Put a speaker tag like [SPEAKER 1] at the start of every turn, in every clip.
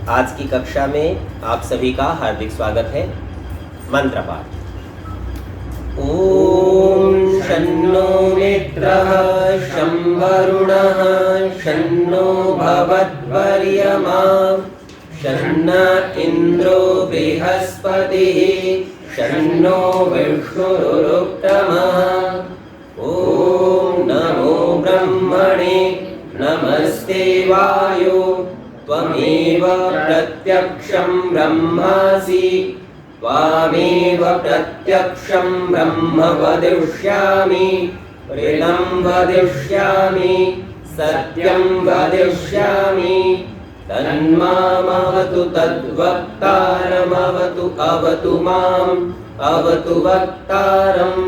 [SPEAKER 1] आज की कक्षा में आप सभी का हार्दिक स्वागत है। मंत्र पाठ। ओम शन्नो मित्रः शं वरुणः शन्नो भवद्वर्यमा शन्न इन्द्रो बृहस्पतिः शन्नो विष्णुरुक्तमः। ओम नमो ब्रह्मणे नमस्ते वायो त्वमेव प्रत्यक्षं ब्रह्मासि त्वामेव प्रत्यक्षं ब्रह्म वदिष्यामि ऋणं वदिष्यामि सत्यं वदिष्यामि तन्मामवतु तद्वक्तारमवतु अवतु माम् अवतु वक्तारम्।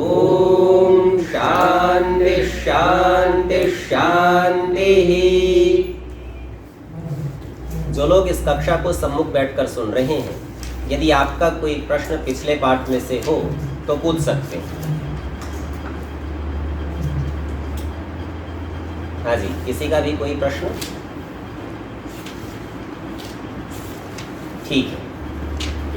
[SPEAKER 1] ओम शांति शांति शांति। जो लोग इस कक्षा को सम्मुख बैठकर सुन रहे हैं, यदि आपका कोई प्रश्न पिछले पाठ में से हो तो पूछ सकते हैं। हाँ जी, किसी का भी कोई प्रश्न? ठीक है।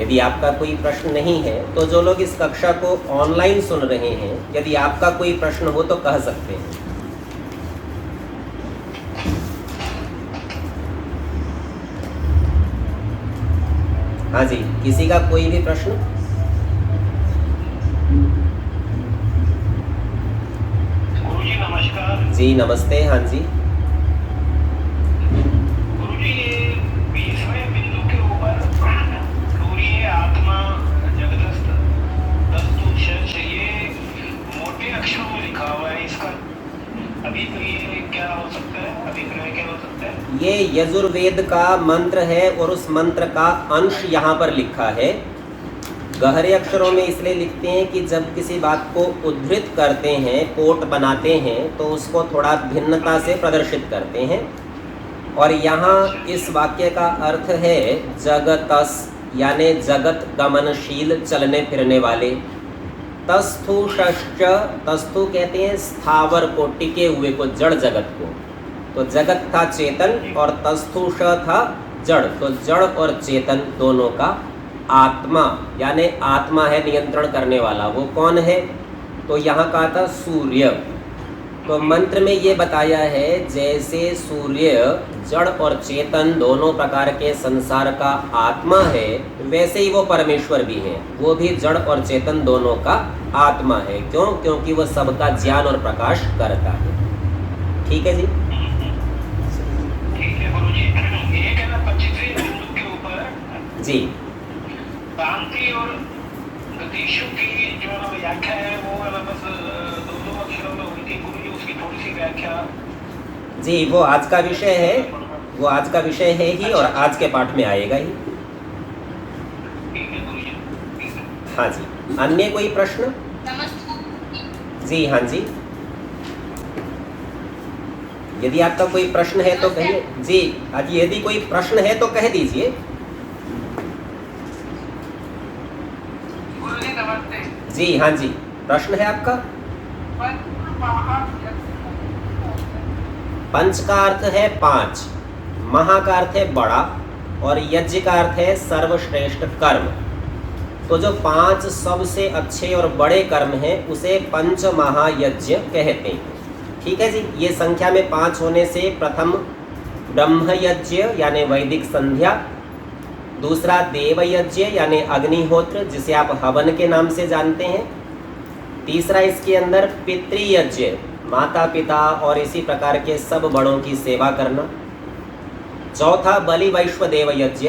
[SPEAKER 1] यदि आपका कोई प्रश्न नहीं है तो जो लोग इस कक्षा को ऑनलाइन सुन रहे हैं, यदि आपका कोई प्रश्न हो तो कह सकते हैं। हाँ जी, किसी का कोई भी प्रश्न?
[SPEAKER 2] गुरुजी नमस्कार।
[SPEAKER 1] जी नमस्ते। हाँ जी
[SPEAKER 2] गुरुजी, ये 20वें बिंदु के ऊपर सूर्य आत्मा जगदस्त तस्तु शश, ये मोटे अक्षरों में लिखा हुआ है। इसका अभी तो ये क्या हो सकता है, अभिप्राय क्या हो सकता है?
[SPEAKER 1] ये यजुर्वेद का मंत्र है और उस मंत्र का अंश यहाँ पर लिखा है। गहरे अक्षरों में इसलिए लिखते हैं कि जब किसी बात को उद्धृत करते हैं, कोट बनाते हैं, तो उसको थोड़ा भिन्नता से प्रदर्शित करते हैं। और यहाँ इस वाक्य का अर्थ है जगतस, यानी जगत गमनशील, चलने फिरने वाले। तस्थुषश्च, तस्थु कहते हैं स्थावर को, टिके हुए को, जड़ जगत को। तो जगत था चेतन और तस्थुष था जड़। तो जड़ और चेतन दोनों का आत्मा, यानी आत्मा है नियंत्रण करने वाला। वो कौन है? तो यहाँ कहा था सूर्य। तो मंत्र में ये बताया है जैसे सूर्य जड़ और चेतन दोनों प्रकार के संसार का आत्मा है, वैसे ही वो परमेश्वर भी है। वो भी जड़ और चेतन दोनों का आत्मा है। क्यों? क्योंकि वो सबका ज्ञान और प्रकाश करता है। ठीक है जी।
[SPEAKER 2] ठीक है गुरुजी। ये कहना 25वें बिंदु के ऊपर
[SPEAKER 1] जी
[SPEAKER 2] शांति और गतिशु की जो व्याख्या है वो बस दो अक्षरों में हुई थी। गुरुजी, उसकी थोड़ी सी व्याख्या।
[SPEAKER 1] जी, वो आज का विषय है। वो आज का विषय है ही और आज के पाठ में आएगा ही।
[SPEAKER 2] ठीक है गुरुजी।
[SPEAKER 1] हाँ जी, अन्य कोई प्रश्न? जी हाँ जी, यदि आपका कोई प्रश्न है तो कहिए। जी आज यदि कोई प्रश्न है तो कह दीजिए।
[SPEAKER 2] गुरुजी नमस्ते।
[SPEAKER 1] जी हाँ जी, प्रश्न है आपका? पंच का अर्थ है पांच, महा का अर्थ है बड़ा और यज्ञ का अर्थ है सर्वश्रेष्ठ कर्म। तो जो पांच सबसे अच्छे और बड़े कर्म हैं उसे पंच महायज्ञ कहते हैं। ठीक है जी। ये संख्या में 5 होने से प्रथम ब्रह्म यज्ञ यानी वैदिक संध्या, दूसरा देव यज्ञ यानी अग्निहोत्र जिसे आप हवन के नाम से जानते हैं, तीसरा इसके अंदर पितृयज्ञ, माता पिता और इसी प्रकार के सब बड़ों की सेवा करना, चौथा बलि वैश्वदेव यज्ञ,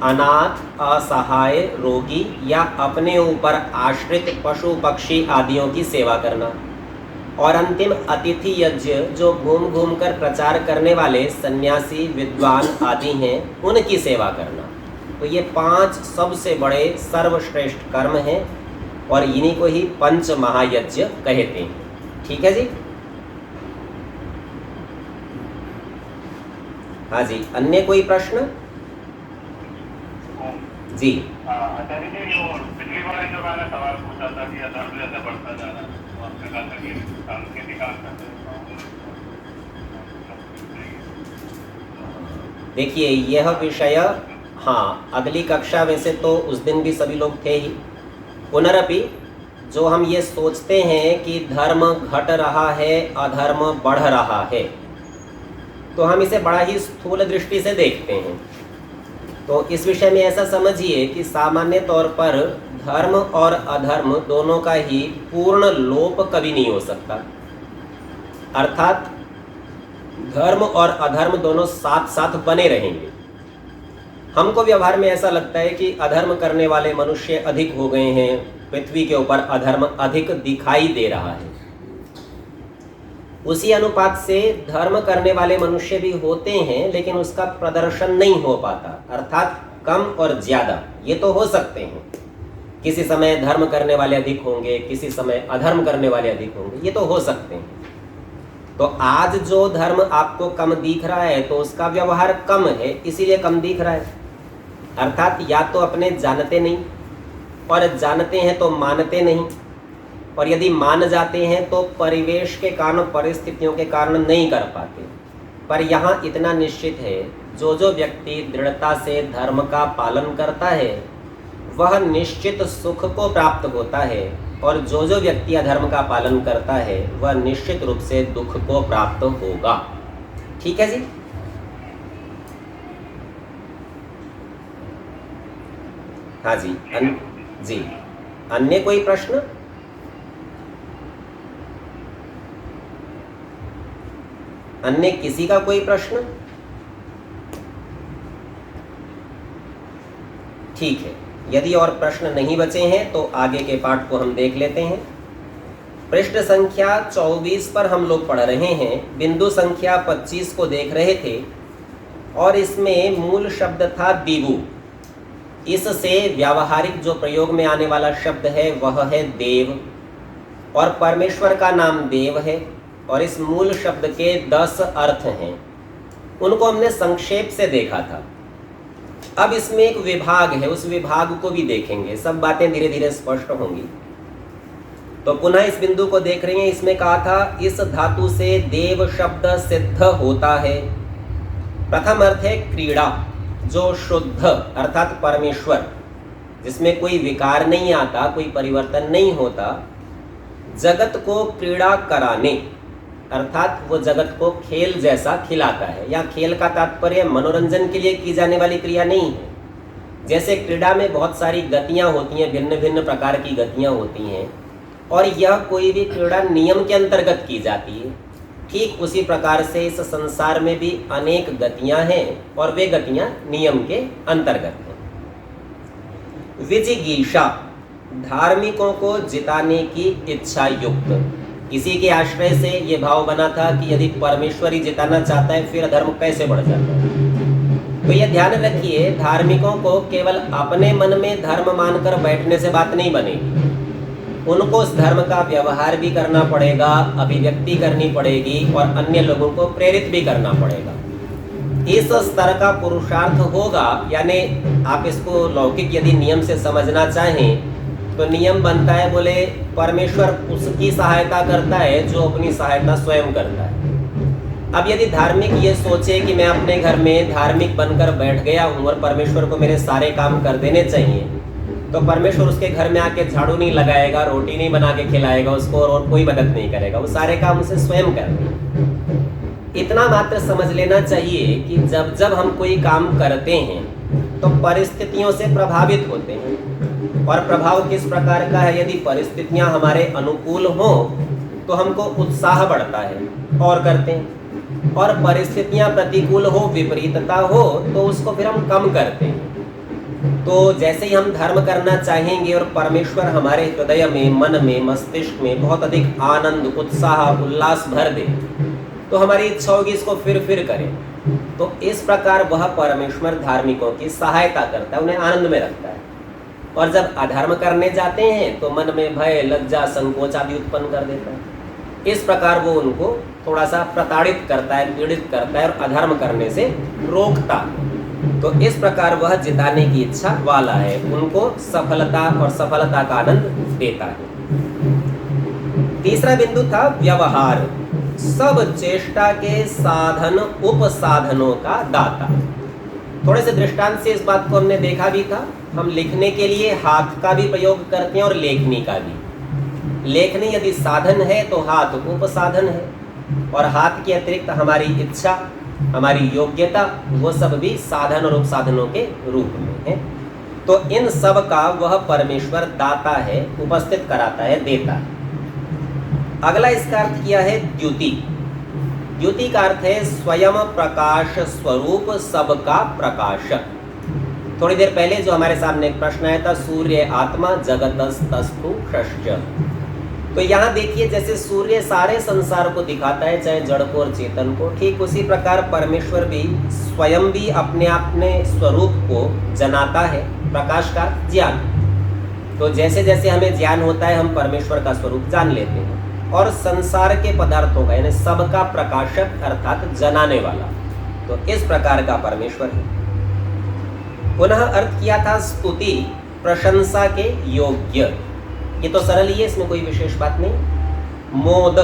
[SPEAKER 1] अनाथ असहाय रोगी या अपने ऊपर आश्रित पशु पक्षी आदियों की सेवा करना, और अंतिम अतिथि यज्ञ जो घूम घूम कर प्रचार करने वाले सन्यासी विद्वान आदि हैं उनकी सेवा करना। तो ये 5 सबसे बड़े सर्वश्रेष्ठ कर्म हैं और इन्हीं को ही पंच महायज्ञ कहते हैं। ठीक है जी। हाँ जी, अन्य कोई प्रश्न? जी
[SPEAKER 2] आचार्य जी, जो पिछली बार जो मैंने सवाल पूछा था कि अधर्म जैसे बढ़ता जा रहा है, तो आपने कहा था कि सांकेतिक आंसर
[SPEAKER 1] देखिए यह विषय, हाँ अगली कक्षा वैसे तो उस दिन भी सभी लोग थे ही। पुनरपि जो हम ये सोचते हैं कि धर्म घट रहा है, अधर्म बढ़ रहा है, तो हम इसे बड़ा ही स्थूल दृष्टि से देखते हैं। तो इस विषय में ऐसा समझिए कि सामान्य तौर पर धर्म और अधर्म दोनों का ही पूर्ण लोप कभी नहीं हो सकता। अर्थात धर्म और अधर्म दोनों साथ साथ बने रहेंगे। हमको व्यवहार में ऐसा लगता है कि अधर्म करने वाले मनुष्य अधिक हो गए हैं, पृथ्वी के ऊपर अधर्म अधिक दिखाई दे रहा है। उसी अनुपात से धर्म करने वाले मनुष्य भी होते हैं, लेकिन उसका प्रदर्शन नहीं हो पाता। अर्थात कम और ज्यादा ये तो हो सकते हैं, किसी समय धर्म करने वाले अधिक होंगे, किसी समय अधर्म करने वाले अधिक होंगे, ये तो हो सकते हैं। तो आज जो धर्म आपको कम दिख रहा है तो उसका व्यवहार कम है, इसीलिए कम दिख रहा है। अर्थात या तो अपने जानते नहीं, और जानते हैं तो मानते नहीं, और यदि मान जाते हैं तो परिवेश के कारण, परिस्थितियों के कारण नहीं कर पाते। पर यहाँ इतना निश्चित है, जो जो व्यक्ति दृढ़ता से धर्म का पालन करता है वह निश्चित सुख को प्राप्त होता है, और जो जो व्यक्ति अधर्म का पालन करता है वह निश्चित रूप से दुख को प्राप्त होगा। ठीक है जी। हाँ जी, जी अन्य कोई प्रश्न? अन्य किसी का कोई प्रश्न? ठीक है, यदि और प्रश्न नहीं बचे हैं तो आगे के पाठ को हम देख लेते हैं। पृष्ठ संख्या 24 पर हम लोग पढ़ रहे हैं, बिंदु संख्या 25 को देख रहे थे, और इसमें मूल शब्द था दिवु। इससे व्यावहारिक जो प्रयोग में आने वाला शब्द है वह है देव, और परमेश्वर का नाम देव है, और इस मूल शब्द के 10 अर्थ हैं। उनको हमने संक्षेप से देखा था। अब इसमें एक विभाग है, उस विभाग को भी देखेंगे, सब बातें धीरे धीरे स्पष्ट होंगी। तो पुनः इस बिंदु को देख रहे हैं, इसमें कहा था इस धातु से देव शब्द सिद्ध होता है। प्रथम अर्थ है क्रीड़ा, जो शुद्ध अर्थात परमेश्वर, जिसमें कोई विकार नहीं आता, कोई परिवर्तन नहीं होता, जगत को क्रीड़ा कराने, अर्थात वो जगत को खेल जैसा खिलाता है। या खेल का तात्पर्य मनोरंजन के लिए की जाने वाली क्रिया नहीं है। जैसे क्रीड़ा में बहुत सारी गतियां होती हैं, भिन्न भिन्न प्रकार की गतियां होती हैं, और यह कोई भी क्रीड़ा नियम के अंतर्गत की जाती है। ठीक उसी प्रकार से इस संसार में भी अनेक गतियां हैं, और वे गतियां नियम के अंतर्गत हैं। विजिगीषा, धार्मिकों को जिताने की इच्छा युक्त। इसी के आश्रय से ये भाव बना था कि यदि परमेश्वर ही जिताना चाहता है फिर धर्म कैसे बढ़ जाता है। तो ये ध्यान रखिए, धार्मिकों को केवल अपने मन में धर्म मानकर बैठने से बात नहीं बनेगी। उनको उस धर्म का व्यवहार भी करना पड़ेगा, अभिव्यक्ति करनी पड़ेगी, और अन्य लोगों को प्रेरित भी करना पड़ेगा। इस स्तर का पुरुषार्थ होगा। यानी आप इसको लौकिक यदि नियम से समझना चाहें तो नियम बनता है, बोले परमेश्वर उसकी सहायता करता है जो अपनी सहायता स्वयं करता है। अब यदि धार्मिक ये सोचे कि मैं अपने घर में धार्मिक बनकर बैठ गया हूँ और परमेश्वर को मेरे सारे काम कर देने चाहिए, तो परमेश्वर उसके घर में आके झाड़ू नहीं लगाएगा, रोटी नहीं बना के खिलाएगा उसको, और कोई मदद नहीं करेगा। वो सारे काम उसे स्वयं करने। इतना मात्र समझ लेना चाहिए कि जब जब हम कोई काम करते हैं तो परिस्थितियों से प्रभावित होते हैं, और प्रभाव किस प्रकार का है। यदि परिस्थितियां हमारे अनुकूल हो तो हमको उत्साह बढ़ता है और करते हैं, और परिस्थितियां प्रतिकूल हो, विपरीतता हो, तो उसको फिर हम कम करते हैं। तो जैसे ही हम धर्म करना चाहेंगे और परमेश्वर हमारे हृदय में, मन में, मस्तिष्क में बहुत अधिक आनंद, उत्साह, उल्लास भर दे, तो हमारी इच्छा होगी इसको फिर करें। तो इस प्रकार वह परमेश्वर धार्मिकों की सहायता करता है, उन्हें आनंद में रखता है। और जब अधर्म करने जाते हैं तो मन में भय, लज्जा, संकोच आदि उत्पन्न कर देता है। इस प्रकार वो उनको थोड़ा सा प्रताड़ित करता है, पीड़ित करता है, और अधर्म करने से रोकता है। तो इस प्रकार वह जिताने की इच्छा वाला है, उनको सफलता और सफलता का आनंद देता है। तीसरा बिंदु था व्यवहार, सब चेष्टा के साधन उपसाधनों का दाता। थोड़े से दृष्टांत से इस बात को हमने देखा भी था। हम लिखने के लिए हाथ का भी प्रयोग करते हैं और लेखनी का भी। लेखनी यदि साधन है तो हाथ उपसाधन है, और हाथ के अतिरिक्त हमारी इच्छा, हमारी योग्यता, वो सब भी साधन और उपसाधनों के रूप में है। तो इन सब का वह परमेश्वर दाता है, उपस्थित कराता है, देता है। अगला इसका अर्थ किया है द्युति। द्युति का अर्थ है स्वयं प्रकाश स्वरूप, सबका प्रकाशक। थोड़ी देर पहले जो हमारे सामने एक प्रश्न आया था, सूर्य आत्मा जगतस्तस्थु षष्च। तो यहाँ देखिए, जैसे सूर्य सारे संसार को दिखाता है, चाहे जड़ को और चेतन को, ठीक उसी प्रकार परमेश्वर भी स्वयं भी अपने स्वरूप को जनाता है। प्रकाश का ज्ञान, तो जैसे जैसे हमें ज्ञान होता है हम परमेश्वर का स्वरूप जान लेते हैं। और संसार के पदार्थों का, यानी सबका प्रकाशक अर्थात जनाने वाला, तो इस प्रकार का परमेश्वर है। पुनः अर्थ किया था स्तुति, प्रशंसा के योग्य। ये तो सरल ही है, इसमें कोई विशेष बात नहीं। मोद,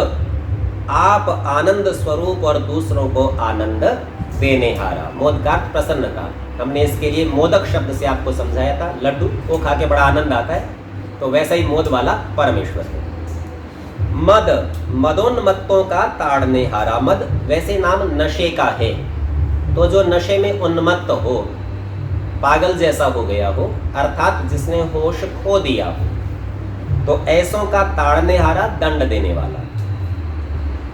[SPEAKER 1] आप आनंद स्वरूप और दूसरों को आनंद देने हारा। मोद का अर्थ प्रसन्नता। हमने इसके लिए मोदक शब्द से आपको समझाया था, लड्डू को खा के बड़ा आनंद आता है, तो वैसा ही मोद वाला परमेश्वर है। मद, मदोन्मत्तों का ताड़ने हारा। मद वैसे नाम नशे का है, तो जो नशे में उन्मत्त हो, पागल जैसा हो गया हो, अर्थात जिसने होश खो दिया हो, तो ऐसों का ताड़ने हारा, दंड देने वाला।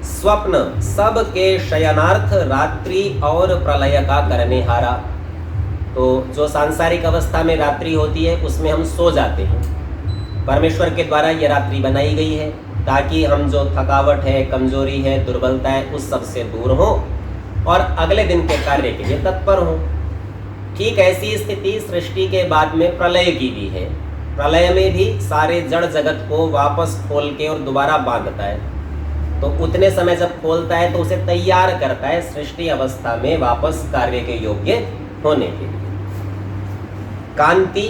[SPEAKER 1] स्वप्न, सब के शयनार्थ, रात्रि और प्रलय का करने हारा। तो जो सांसारिक अवस्था में रात्रि होती है उसमें हम सो जाते हैं। परमेश्वर के द्वारा ये रात्रि बनाई गई है ताकि हम जो थकावट है, कमजोरी है, दुर्बलता है, उस सब से दूर हो और अगले दिन के कार्य के लिए तत्पर हो। ठीक ऐसी स्थिति सृष्टि के बाद में प्रलय की भी है। प्रलय में भी सारे जड़ जगत को वापस खोल के और दोबारा बांधता है, तो उतने समय जब खोलता है तो उसे तैयार करता है सृष्टि अवस्था में वापस कार्य के योग्य होने के लिए। कांति,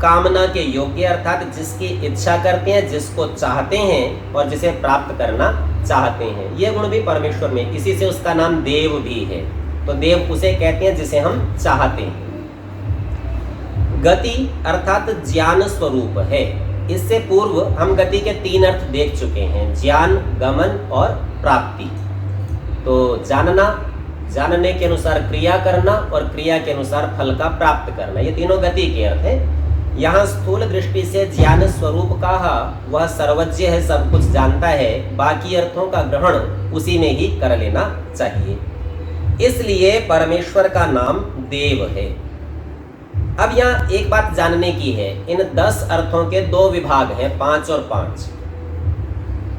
[SPEAKER 1] कामना के योग्य, अर्थात जिसकी इच्छा करते हैं, जिसको चाहते हैं और जिसे प्राप्त करना चाहते हैं, ये गुण भी परमेश्वर में। इसी से उसका नाम देव भी है। तो देव उसे कहते हैं जिसे हम चाहते हैं। गति अर्थात ज्ञान स्वरूप है। इससे पूर्व हम गति के 3 अर्थ देख चुके हैं, ज्ञान, गमन और प्राप्ति। तो जानना, जानने के अनुसार क्रिया करना और क्रिया के अनुसार फल का प्राप्त करना, ये तीनों गति के अर्थ हैं। यहाँ स्थूल दृष्टि से ज्ञान स्वरूप कहा, वह सर्वज्ञ है, सब कुछ जानता है, बाकी अर्थों का ग्रहण उसी में ही कर लेना चाहिए। इसलिए परमेश्वर का नाम देव है। अब यहाँ एक बात जानने की है, इन 10 अर्थों के 2 विभाग हैं, 5 और 5।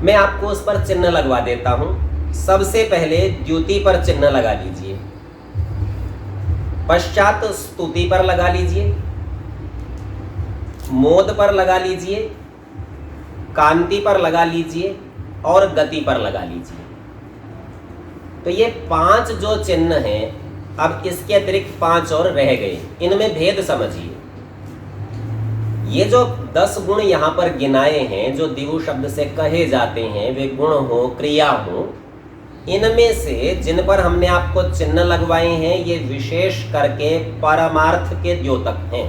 [SPEAKER 1] मैं आपको उस पर चिन्ह लगवा देता हूं। सबसे पहले द्युति पर चिन्ह लगा लीजिए, पश्चात स्तुति पर लगा लीजिए, मोद पर लगा लीजिए, कांति पर लगा लीजिए और गति पर लगा लीजिए। तो ये 5 जो चिन्ह हैं, अब इसके अतिरिक्त 5 और रह गए। इनमें भेद समझिए। ये जो 10 गुण यहाँ पर गिनाए हैं, जो दिवु शब्द से कहे जाते हैं, वे गुण हो, क्रिया हो, इनमें से जिन पर हमने आपको चिन्ह लगवाए हैं, ये विशेष करके परमार्थ के द्योतक हैं।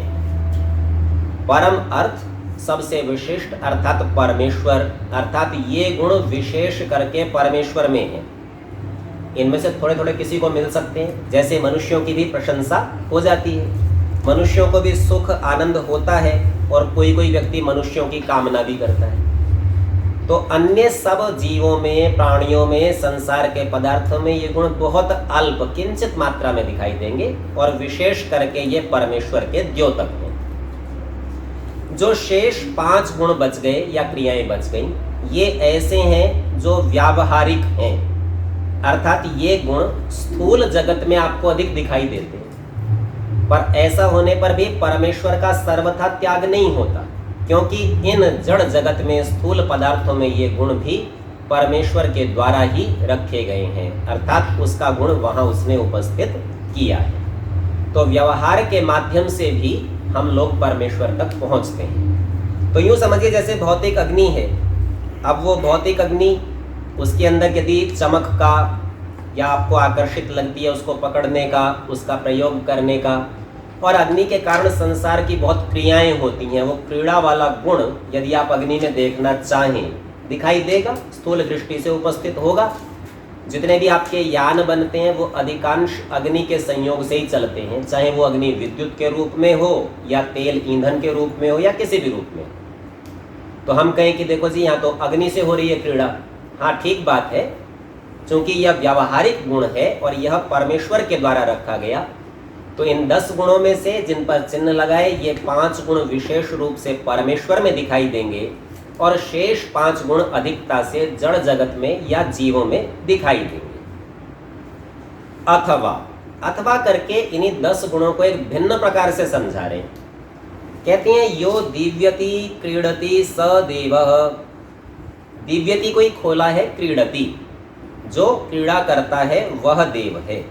[SPEAKER 1] परम अर्थ, सबसे विशिष्ट अर्थात परमेश्वर, अर्थात ये गुण विशेष करके परमेश्वर में हैं। इनमें से थोड़े थोड़े किसी को मिल सकते हैं, जैसे मनुष्यों की भी प्रशंसा हो जाती है, मनुष्यों को भी सुख आनंद होता है, और कोई कोई व्यक्ति मनुष्यों की कामना भी करता है। तो अन्य सब जीवों में, प्राणियों में, संसार के पदार्थों में ये गुण बहुत अल्प, किंचित मात्रा में दिखाई देंगे, और विशेष करके ये परमेश्वर के द्योतक हैं। जो शेष 5 गुण बच गए या क्रियाएं बच गई, ये ऐसे हैं जो व्यावहारिक हैं, अर्थात ये गुण स्थूल जगत में आपको अधिक दिखाई देते हैं, पर ऐसा होने पर भी परमेश्वर का सर्वथा त्याग नहीं होता, क्योंकि इन जड़ जगत में, स्थूल पदार्थों में ये गुण भी परमेश्वर के द्वारा ही रखे गए हैं, अर्थात उसका गुण वहां उसने उपस्थित किया है। तो व्यवहार के माध्यम से भी हम लोग परमेश्वर तक पहुंचते हैं। तो यूं समझिए जैसे भौतिक अग्नि है, अब वो भौतिक अग्नि, उसके अंदर यदि चमक का या आपको आकर्षित लगती है उसको पकड़ने का, उसका प्रयोग करने का, और अग्नि के कारण संसार की बहुत क्रियाएं होती हैं। वो क्रीड़ा वाला गुण यदि आप अग्नि में देखना चाहें दिखाई देगा, स्थूल दृष्टि से उपस्थित होगा। जितने भी आपके यान बनते हैं वो अधिकांश अग्नि के संयोग से ही चलते हैं, चाहे वो अग्नि विद्युत के रूप में हो या तेल ईंधन के रूप में हो या किसी भी रूप में। तो हम कहें कि देखो जी यहाँ तो अग्नि से हो रही है क्रीड़ा, हाँ ठीक बात है, क्योंकि यह व्यावहारिक गुण है और यह परमेश्वर के द्वारा रखा गया। तो इन 10 गुणों में से जिन पर चिन्ह लगाए, ये 5 गुण विशेष रूप से परमेश्वर में दिखाई देंगे और शेष 5 गुण अधिकता से जड़ जगत में या जीवों में दिखाई देंगे। अथवा करके इन्हीं 10 गुणों को एक भिन्न प्रकार से समझा रहे हैं। कहते हैं यो दिव्यति क्रीडति स देवः। दिव्यति को ही खोला है, क्रीडति जो क्रीड़ा करता है वह देव है।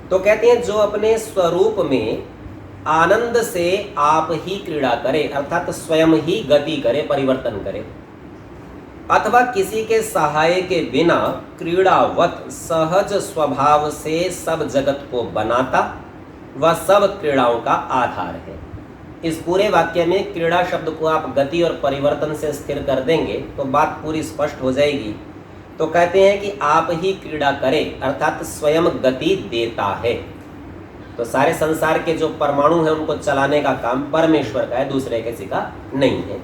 [SPEAKER 1] तो कहते हैं जो अपने स्वरूप में आनंद से आप ही क्रीड़ा करे, अर्थात स्वयं ही गति करे, परिवर्तन करे, अथवा किसी के सहाय के बिना क्रीड़ावत सहज स्वभाव से सब जगत को बनाता, वह सब क्रीड़ाओं का आधार है। इस पूरे वाक्य में क्रीड़ा शब्द को आप गति और परिवर्तन से स्थिर कर देंगे तो बात पूरी स्पष्ट हो जाएगी। तो कहते हैं कि आप ही क्रीड़ा करे, अर्थात स्वयं गति देता है। तो सारे संसार के जो परमाणु हैं उनको चलाने का काम परमेश्वर का है, दूसरे किसी का नहीं है।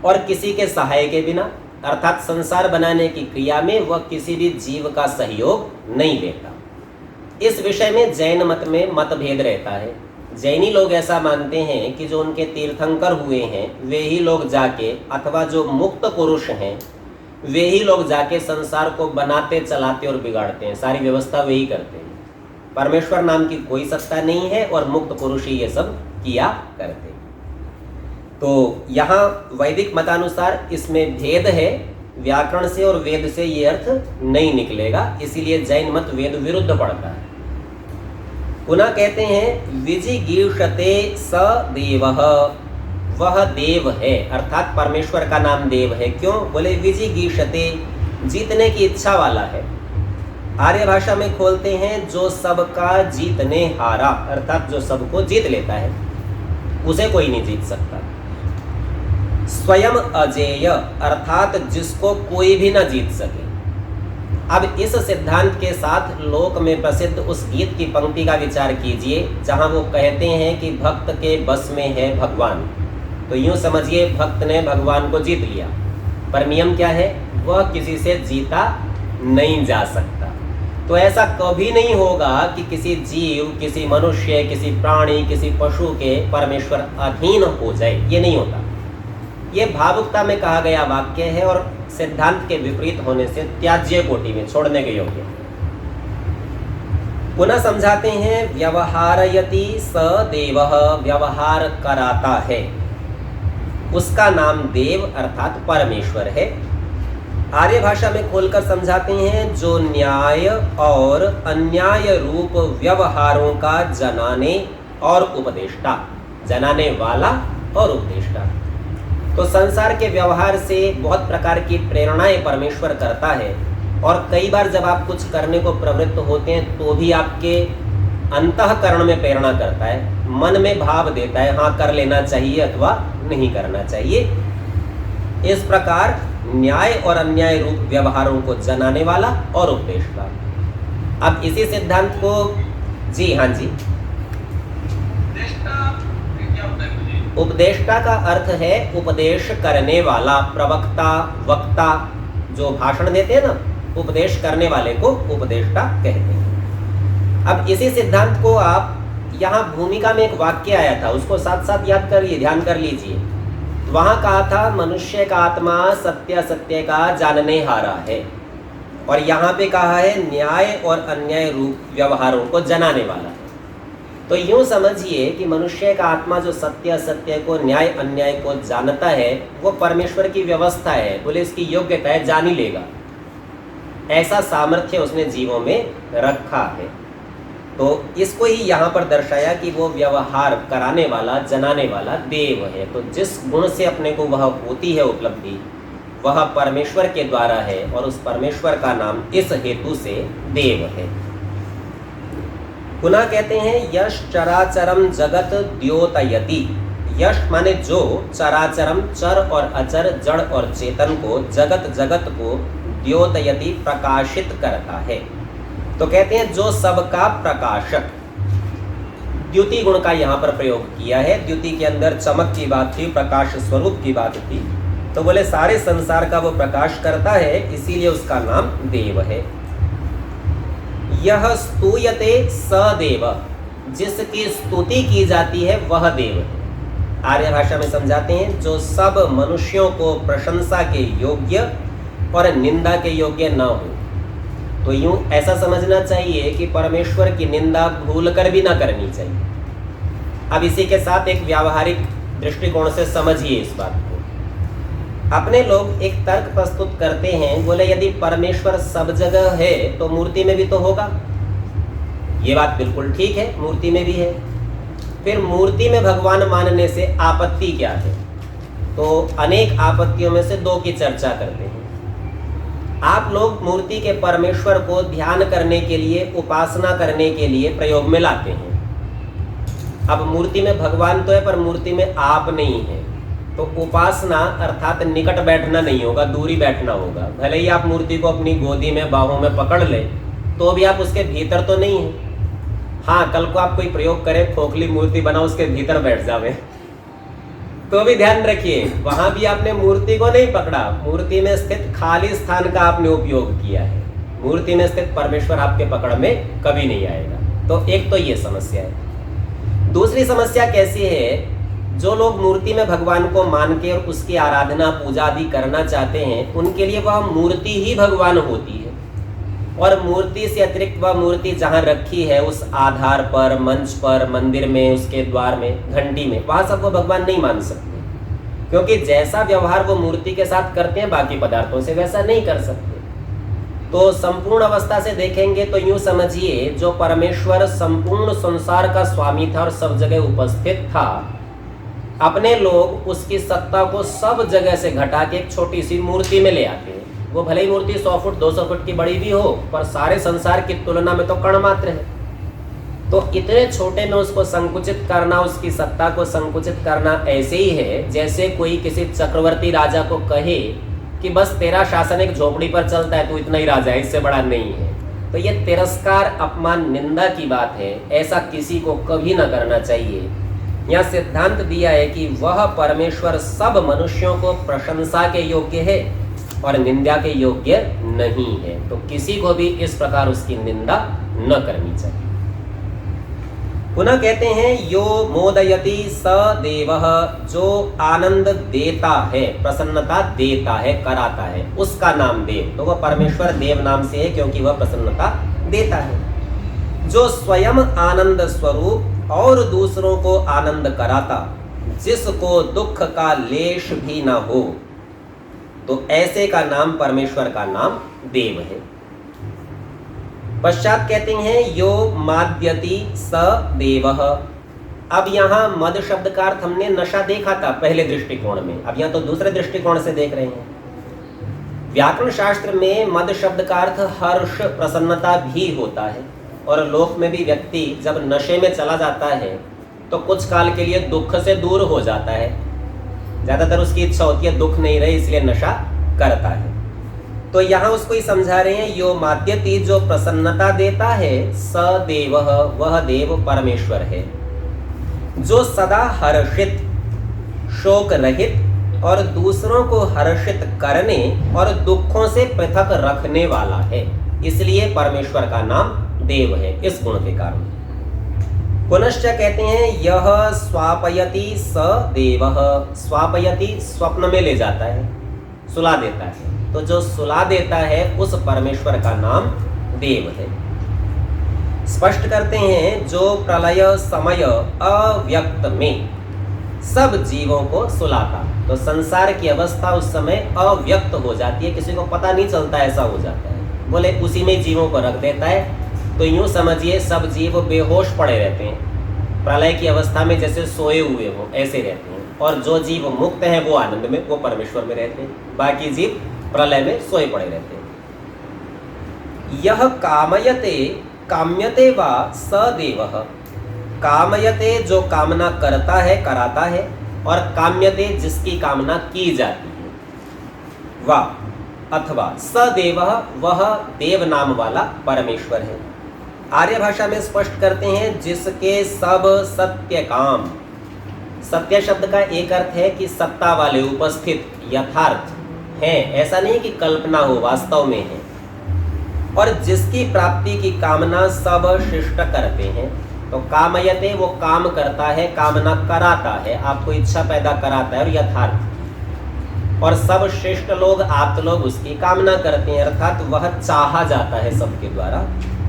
[SPEAKER 1] और किसी के सहाय के बिना, अर्थात संसार बनाने की क्रिया में वह किसी भी जीव का सहयोग नहीं लेता। इस विषय में जैन मत में मतभेद रहता है। जैनी लोग ऐसा मानते हैं कि जो उनके तीर्थंकर हुए हैं वे ही लोग जाके, अथवा जो मुक्त पुरुष हैं वे ही लोग जाके संसार को बनाते चलाते और बिगाड़ते हैं, सारी व्यवस्था वे ही करते हैं। परमेश्वर नाम की कोई सत्ता नहीं है और मुक्त पुरुष ही ये सब किया करते हैं। तो यहाँ वैदिक मतानुसार इसमें भेद है, व्याकरण से और वेद से ये अर्थ नहीं निकलेगा, इसीलिए जैन मत वेद विरुद्ध पड़ता है। पुनः कहते हैं विजिगीषते स देवः, वह देव है, अर्थात परमेश्वर का नाम देव है। क्यों? बोले विजिगीषते, जीतने की इच्छा वाला है। आर्य भाषा में खोलते हैं जो सबका जीतने हारा, अर्थात जो सबको जीत लेता है, उसे कोई नहीं जीत सकता। स्वयं अजेय, अर्थात जिसको कोई भी न जीत सके। अब इस सिद्धांत के साथ लोक में प्रसिद्ध उस गीत की पंक्ति का विचार कीजिए जहां वो कहते हैं कि भक्त के बस में है भगवान। तो यूं समझिए भक्त ने भगवान को जीत लिया, पर नियम क्या है? वह किसी से जीता नहीं जा सकता। तो ऐसा कभी नहीं होगा कि किसी जीव, किसी मनुष्य, किसी प्राणी, किसी पशु के परमेश्वर अधीन हो जाए, ये नहीं होता। ये भावुकता में कहा गया वाक्य है और सिद्धांत के विपरीत होने से त्याज्य कोटि में, छोड़ने के योग्य। पुनः समझाते हैं व्यवहारयति स देवः, व्यवहार कराता है, उसका नाम देव अर्थात परमेश्वर है। आर्य भाषा में खोलकर समझाते हैं जो न्याय और अन्याय रूप व्यवहारों का जनाने और उपदेष्टा, जनाने वाला और उपदेष्टा। तो संसार के व्यवहार से बहुत प्रकार की प्रेरणाएं परमेश्वर करता है और कई बार जब आप कुछ करने को प्रवृत्त होते हैं तो भी आपके अंतःकरण में प्रेरणा करता है, मन में भाव देता है, हाँ कर लेना चाहिए अथवा नहीं करना चाहिए। इस प्रकार न्याय और अन्याय रूप व्यवहारों को जनाने वाला और उपदेष्टा। अब इसी सिद्धांत को, जी हाँ जी, उपदेष्टा का अर्थ है उपदेश करने वाला, प्रवक्ता, वक्ता, जो भाषण देते हैं ना, उपदेश करने वाले को उपदेष्टा कहते हैं। अब इसी सिद्धांत को आप, यहाँ भूमिका में एक वाक्य आया था, उसको साथ साथ याद करिए, ध्यान कर लीजिए। वहाँ कहा था मनुष्य का आत्मा सत्य सत्य का जानने हारा है, और यहाँ पे कहा है न्याय और अन्याय रूप व्यवहारों को जनाने वाला है। तो यूं समझिए कि मनुष्य का आत्मा जो सत्य सत्य को, न्याय अन्याय को जानता है, वो परमेश्वर की व्यवस्था है, बोले इसकी योग्यता है, जान ही लेगा, ऐसा सामर्थ्य उसने जीवों में रखा है। तो इसको ही यहाँ पर दर्शाया कि वो व्यवहार कराने वाला, जनाने वाला देव है। तो जिस गुण से अपने को वह होती है उपलब्धि, वह परमेश्वर के द्वारा है, और उस परमेश्वर का नाम इस हेतु से देव है। पुनः कहते हैं यश चराचरम जगत द्योतयति। यश माने जो, चराचरम चर और अचर, जड़ और चेतन को, जगत को द्योतयति प्रकाशित करता है। तो कहते हैं जो सबका प्रकाशक। द्युति गुण का यहाँ पर प्रयोग किया है। द्युति के अंदर चमक की बात थी, प्रकाश स्वरूप की बात थी, तो बोले सारे संसार का वो प्रकाश करता है, इसीलिए उसका नाम देव है। यह स्तूयते स देव, जिसकी स्तुति की जाती है वह देव है। आर्य भाषा में समझाते हैं जो सब मनुष्यों को प्रशंसा के योग्य और निंदा के योग्य न हो। तो यूं ऐसा समझना चाहिए कि परमेश्वर की निंदा भूल कर भी ना करनी चाहिए। अब इसी के साथ एक व्यावहारिक दृष्टिकोण से समझिए इस बात को। अपने लोग एक तर्क प्रस्तुत करते हैं, बोले यदि परमेश्वर सब जगह है तो मूर्ति में भी तो होगा। ये बात बिल्कुल ठीक है, मूर्ति में भी है। फिर मूर्ति में भगवान मानने से आपत्ति क्या है? तो अनेक आपत्तियों में से दो की चर्चा करते हैं। आप लोग मूर्ति के परमेश्वर को ध्यान करने के लिए, उपासना करने के लिए प्रयोग में लाते हैं। अब मूर्ति में भगवान तो है पर मूर्ति में आप नहीं है, तो उपासना अर्थात निकट बैठना नहीं होगा, दूरी बैठना होगा। भले ही आप मूर्ति को अपनी गोदी में, बाहों में पकड़ ले, तो भी आप उसके भीतर तो नहीं है। हाँ, कल को आप कोई प्रयोग करें, खोखली मूर्ति बनाओ, उसके भीतर बैठ जावे, तो भी ध्यान रखिए वहां भी आपने मूर्ति को नहीं पकड़ा, मूर्ति में स्थित खाली स्थान का आपने उपयोग किया है। मूर्ति में स्थित परमेश्वर आपके पकड़ में कभी नहीं आएगा। तो एक तो ये समस्या है। दूसरी समस्या कैसी है? जो लोग मूर्ति में भगवान को मान के और उसकी आराधना, पूजा आदि करना चाहते हैं, उनके लिए वह मूर्ति ही भगवान होती है, और मूर्ति से अतिरिक्त वह मूर्ति जहाँ रखी है उस आधार पर, मंच पर, मंदिर में, उसके द्वार में, घंटी में, वहाँ सब वो भगवान नहीं मान सकते, क्योंकि जैसा व्यवहार वो मूर्ति के साथ करते हैं बाकी पदार्थों से वैसा नहीं कर सकते। तो संपूर्ण अवस्था से देखेंगे तो यूं समझिए जो परमेश्वर संपूर्ण संसार का स्वामी था और सब जगह उपस्थित था, अपने लोग उसकी सत्ता को सब जगह से घटा के एक छोटी सी मूर्ति में ले आते हैं। वो भले ही मूर्ति 100 फुट 200 फुट की बड़ी भी हो, पर सारे संसार की तुलना में तो कण मात्र है। तो इतने छोटे में उसको संकुचित करना, उसकी सत्ता को संकुचित करना ऐसे ही है जैसे कोई किसी चक्रवर्ती राजा को कहे कि बस तेरा शासन एक झोपड़ी पर चलता है, तू इतना ही राजा है, इससे बड़ा नहीं है। तो ये तिरस्कार, अपमान, निंदा की बात है। ऐसा किसी को कभी ना करना चाहिए। यहाँ सिद्धांत दिया है कि वह परमेश्वर सब मनुष्यों को प्रशंसा के योग्य है और निंदा के योग्य नहीं है। तो किसी को भी इस प्रकार उसकी निंदा न करनी चाहिए। पुनः कहते हैं यो मोदयति स देवः, जो आनंद देता है, प्रसन्नता देता है, कराता है, उसका नाम देव। तो वह परमेश्वर देव नाम से है क्योंकि वह प्रसन्नता देता है। जो स्वयं आनंद स्वरूप और दूसरों को आनंद कराता, जिसको दुख का लेश भी न हो, तो ऐसे का नाम, परमेश्वर का नाम देव है। पश्चात कहते हैं यो माद्यति स देवः। अब यहाँ मद शब्द का अर्थ हमने नशा देखा था पहले दृष्टिकोण में, अब यहाँ तो दूसरे दृष्टिकोण से देख रहे हैं। व्याकरण शास्त्र में मद शब्द का अर्थ हर्ष, प्रसन्नता भी होता है, और लोक में भी व्यक्ति जब नशे में चला जाता है तो कुछ काल के लिए दुख से दूर हो जाता है। ज्यादातर उसकी इच्छा होती है दुख नहीं रहे, इसलिए नशा करता है। तो यहाँ उसको ही समझा रहे हैं यो माद्यति, जो प्रसन्नता देता है, स देवः, वह देव परमेश्वर है। जो सदा हर्षित, शोक रहित और दूसरों को हर्षित करने और दुखों से पृथक रखने वाला है, इसलिए परमेश्वर का नाम देव है, इस गुण के कारण। पुनश्च कहते हैं यह स्वापयति स देवः। स्वापयति स्वप्न में ले जाता है, सुला देता है। तो जो सुला देता है उस परमेश्वर का नाम देव है। स्पष्ट करते हैं जो प्रलय समय अव्यक्त में सब जीवों को सुलाता। तो संसार की अवस्था उस समय अव्यक्त हो जाती है, किसी को पता नहीं चलता, ऐसा हो जाता है। बोले उसी में जीवों को रख देता है। तो यूं समझिए सब जीव बेहोश पड़े रहते हैं, प्रलय की अवस्था में जैसे सोए हुए हो ऐसे रहते हैं। और जो जीव मुक्त हैं वो आनंद में, वो परमेश्वर में रहते हैं। बाकी जीव प्रलय में सोए पड़े रहते हैं। यह कामयते काम्यते वा स देवः, कामयते जो कामना करता है कराता है, और काम्यते जिसकी कामना की जाती है, वा अथवा स देवः वह देव नाम वाला परमेश्वर है। आर्य भाषा में स्पष्ट करते हैं जिसके सब सत्य काम। सत्य शब्द का एक अर्थ है कि सत्ता वाले, उपस्थित, यथार्थ हैं, ऐसा नहीं कि कल्पना हो, वास्तव में है। और जिसकी प्राप्ति की कामना सब शिष्ट करते हैं। तो कामयते वो काम करता है, कामना कराता है, आपको इच्छा पैदा कराता है, और यथार्थ। और सब श्रेष्ठ लोग, आप लोग उसकी कामना करते हैं, अर्थात वह चाहा जाता है सबके द्वारा।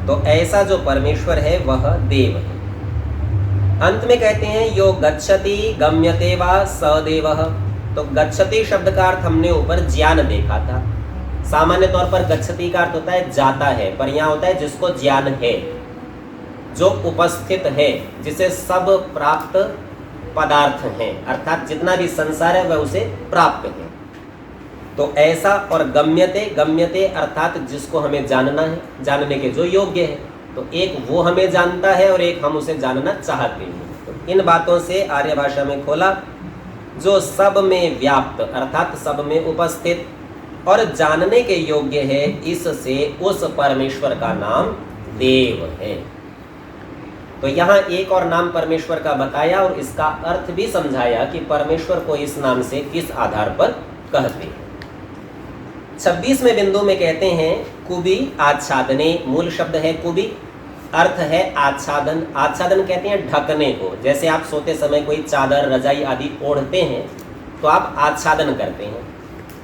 [SPEAKER 1] तो ऐसा जो परमेश्वर है वह देव है। अंत में कहते हैं यो गच्छति गम्यते वा सदेवः। तो गच्छति शब्द का अर्थ हमने ऊपर ज्ञान देखा था। सामान्य तौर पर गच्छति का अर्थ होता है जाता है, पर यहाँ होता है जिसको ज्ञान है, जो उपस्थित है, जिसे सब प्राप्त पदार्थ हैं, अर्थात जितना भी संसार है वह उसे प्राप्त है। तो ऐसा, और गम्यते, गम्यते अर्थात जिसको हमें जानना है, जानने के जो योग्य है। तो एक वो हमें जानता है और एक हम उसे जानना चाहते हैं। तो इन बातों से आर्य भाषा में खोला, जो सब में व्याप्त अर्थात सब में उपस्थित और जानने के योग्य है, इससे उस परमेश्वर का नाम देव है। तो यहाँ एक और नाम परमेश्वर का बताया और इसका अर्थ भी समझाया कि परमेश्वर को इस नाम से किस आधार पर कहते हैं। 26वें बिंदु में कहते हैं कुबी आच्छादने। मूल शब्द है कुबी, अर्थ है आच्छादन। आच्छादन कहते हैं ढकने को। जैसे आप सोते समय कोई चादर, रजाई आदि ओढ़ते हैं तो आप आच्छादन करते हैं।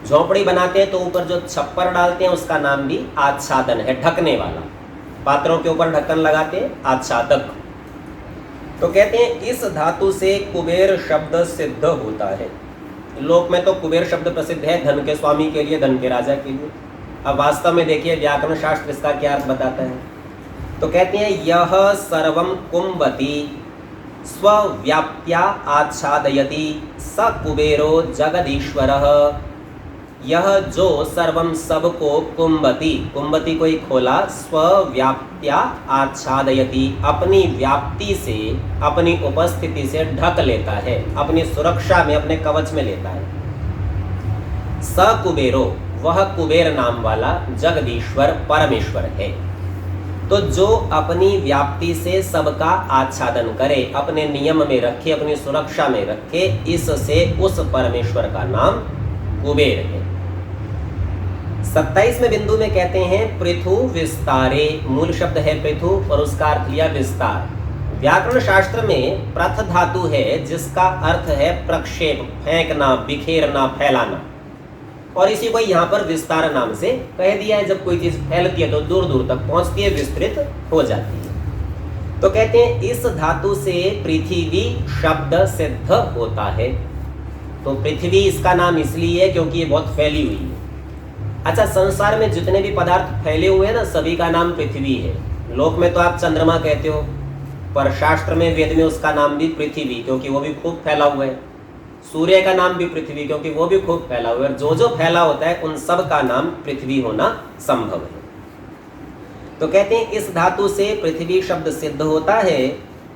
[SPEAKER 1] झोंपड़ी बनाते हैं तो ऊपर जो छप्पर डालते हैं उसका नाम भी आच्छादन है, ढकने वाला। पात्रों के ऊपर ढक्कन लगाते हैं, आच्छादक। तो कहते हैं इस धातु से कुबेर शब्द सिद्ध होता है। लोक में तो कुबेर शब्द प्रसिद्ध है धन के स्वामी के लिए, धन के राजा के लिए। अब वास्तव में देखिए व्याकरण शास्त्र इसका क्या अर्थ बताता है। तो कहते हैं यह सर्वम कुंभति स्वव्याप्त्या आच्छादयति स कुबेरो जगदीश्वरः। यह जो सर्वम सबको कुंभति, कुंभति को ही खोला, स्वव्याप्त्या आच्छादयति अपनी व्याप्ति से, अपनी उपस्थिति से ढक लेता है, अपनी सुरक्षा में, अपने कवच में लेता है। स कुबेरो वह कुबेर नाम वाला जगदीश्वर परमेश्वर है। तो जो अपनी व्याप्ति से सबका आच्छादन करे, अपने नियम में रखे, अपनी सुरक्षा में रखे, इससे उस परमेश्वर का नाम कुबेर है। 27वें बिंदु में कहते हैं पृथु विस्तारे। मूल शब्द है पृथु और उसका अर्थ लिया विस्तार। व्याकरण शास्त्र में प्रथ धातु है जिसका अर्थ है प्रक्षेप, फेंकना, बिखेरना, फैलाना, और इसी को यहाँ पर विस्तार नाम से कह दिया है। जब कोई चीज फैलती है तो दूर दूर तक पहुंचती है, विस्तृत हो जाती है। तो कहते हैं इस धातु से पृथ्वी शब्द सिद्ध होता है। तो पृथ्वी इसका नाम इसलिए है क्योंकि ये बहुत फैली हुई है। अच्छा, संसार में जितने भी पदार्थ फैले हुए हैं ना, सभी का नाम पृथ्वी है। लोक में तो आप चंद्रमा कहते हो, पर शास्त्र में, वेद में उसका नाम भी पृथ्वी, क्योंकि वो भी खूब फैला हुआ है। सूर्य का नाम भी पृथ्वी, क्योंकि वो भी खूब फैला हुआ है। जो जो फैला होता है उन सब का नाम पृथ्वी होना संभव है। तो कहते हैं इस धातु से पृथ्वी शब्द सिद्ध होता है।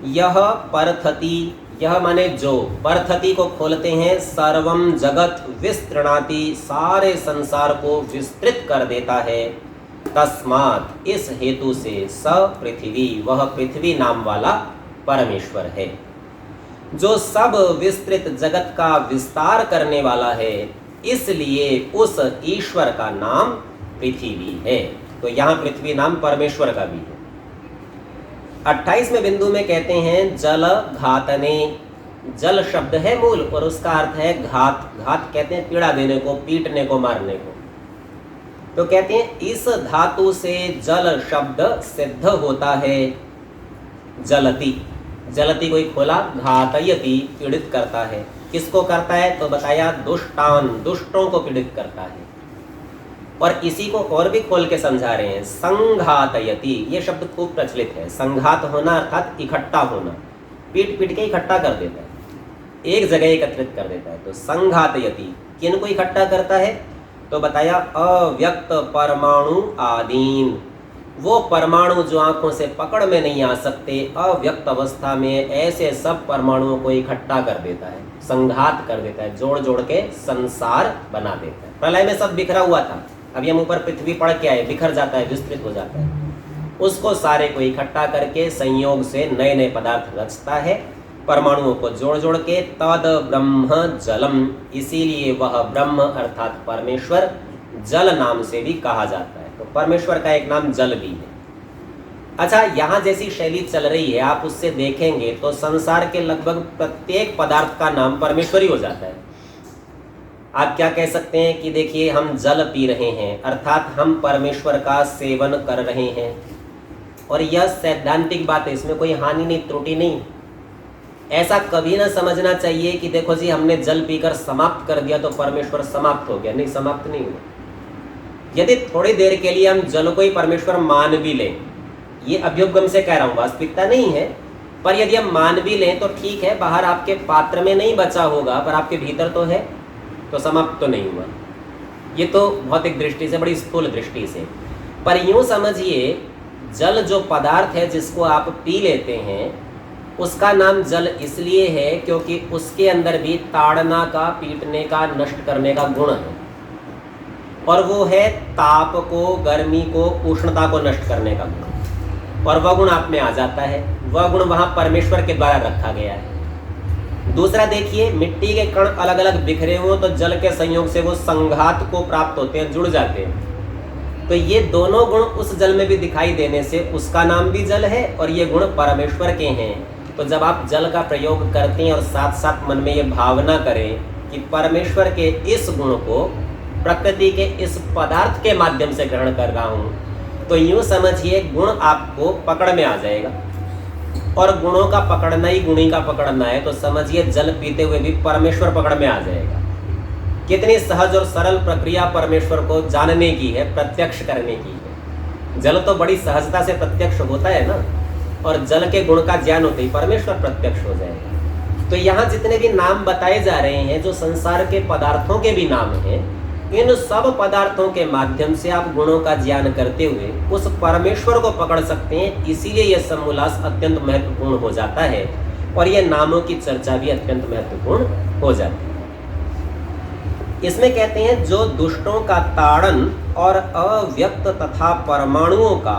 [SPEAKER 1] यह परथति, यह माने जो, परथति को खोलते हैं, सर्वम जगत विस्तृणाति, सारे संसार को विस्तृत कर देता है। तस्मात् इस हेतु से स पृथ्वी, वह पृथ्वी नाम वाला परमेश्वर है। जो सब विस्तृत जगत का विस्तार करने वाला है, इसलिए उस ईश्वर का नाम पृथ्वी है। तो यहाँ पृथ्वी नाम परमेश्वर का भी है। 28वें बिंदु में कहते हैं जल घातने। जल शब्द है मूल और उसका अर्थ है घात। घात कहते हैं पीड़ा देने को, पीटने को, मारने को। तो कहते हैं इस धातु से जल शब्द सिद्ध होता है। जलति, जलति कोई खोला, घातयति पीड़ित करता है। किसको करता है? तो बताया दुष्टान, दुष्टों को पीड़ित करता है। और इसी को और भी खोल के समझा रहे हैं, संघातयति। ये शब्द खूब प्रचलित है। संघात होना अर्थात इकट्ठा होना, पीट पीट के इकट्ठा कर देता है, एक जगह एकत्रित कर देता है। तो संघातयति किन को इकट्ठा करता है? तो बताया अव्यक्त परमाणु आदीन। वो परमाणु जो आंखों से पकड़ में नहीं आ सकते, अव्यक्त अवस्था में ऐसे सब परमाणुओं को इकट्ठा कर देता है, संघात कर देता है, जोड़ जोड़ के संसार बना देता है। प्रलय में सब बिखरा हुआ था, अभी हम ऊपर पृथ्वी पड़ के आए, बिखर जाता है, विस्तृत हो जाता है। उसको सारे को इकट्ठा करके संयोग से नए नए पदार्थ रचता है, परमाणुओं को जोड़ जोड़ के। तद ब्रह्म जलम, इसीलिए वह ब्रह्म अर्थात परमेश्वर जल नाम से भी कहा जाता है। तो परमेश्वर का एक नाम जल भी है। अच्छा, यहाँ जैसी शैली चल रही है, आप उससे देखेंगे तो संसार के लगभग प्रत्येक पदार्थ का नाम परमेश्वर ही हो जाता है। आप क्या कह सकते हैं कि देखिए हम जल पी रहे हैं, अर्थात हम परमेश्वर का सेवन कर रहे हैं, और यह सैद्धांतिक बात है, इसमें कोई हानि नहीं, त्रुटि नहीं। ऐसा कभी ना समझना चाहिए कि देखो जी हमने जल पीकर समाप्त कर दिया तो परमेश्वर समाप्त हो गया। नहीं, समाप्त नहीं हुआ। यदि थोड़ी देर के लिए हम जल को ही परमेश्वर मान भी लें, ये अभ्युपगम से कह रहा हूँ, वास्तविकता नहीं है, पर यदि हम मान भी लें तो ठीक है, बाहर आपके पात्र में नहीं बचा होगा पर आपके भीतर तो है, तो समाप्त तो नहीं हुआ। ये तो भौतिक दृष्टि से, बड़ी स्थूल दृष्टि से। पर यूँ समझिए, जल जो पदार्थ है जिसको आप पी लेते हैं, उसका नाम जल इसलिए है क्योंकि उसके अंदर भी ताड़ना का, पीटने का, नष्ट करने का गुण है, और वो है ताप को, गर्मी को, उष्णता को नष्ट करने का गुण, और वह गुण आप में आ जाता है। वह गुण वहाँ परमेश्वर के द्वारा रखा गया है। दूसरा देखिए, मिट्टी के कण अलग अलग बिखरे हुए तो जल के संयोग से वो संघात को प्राप्त होते हैं, जुड़ जाते हैं। तो ये दोनों गुण उस जल में भी दिखाई देने से उसका नाम भी जल है, और ये गुण परमेश्वर के हैं। तो जब आप जल का प्रयोग करते हैं और साथ साथ मन में ये भावना करें कि परमेश्वर के इस गुण को प्रकृति के इस पदार्थ के माध्यम से ग्रहण कर रहा हूँ, तो यूँ समझिए गुण आपको पकड़ में आ जाएगा। और गुणों का पकड़ना ही गुणी का पकड़ना है, तो समझिए जल पीते हुए भी परमेश्वर पकड़ में आ जाएगा। कितनी सहज और सरल प्रक्रिया परमेश्वर को जानने की है, प्रत्यक्ष करने की है। जल तो बड़ी सहजता से प्रत्यक्ष होता है ना, और जल के गुण का ज्ञान होते ही परमेश्वर प्रत्यक्ष हो जाएगा। तो यहाँ जितने भी नाम बताए जा रहे हैं, जो संसार के पदार्थों के भी नाम हैं, इन सब पदार्थों के माध्यम से आप गुणों का ज्ञान करते हुए उस परमेश्वर को पकड़ सकते हैं। इसीलिए यह समोल्लास अत्यंत महत्वपूर्ण हो जाता है, और यह नामों की चर्चा भी अत्यंत महत्वपूर्ण हो जाती है। इसमें कहते हैं जो दुष्टों का ताड़न और अव्यक्त तथा परमाणुओं का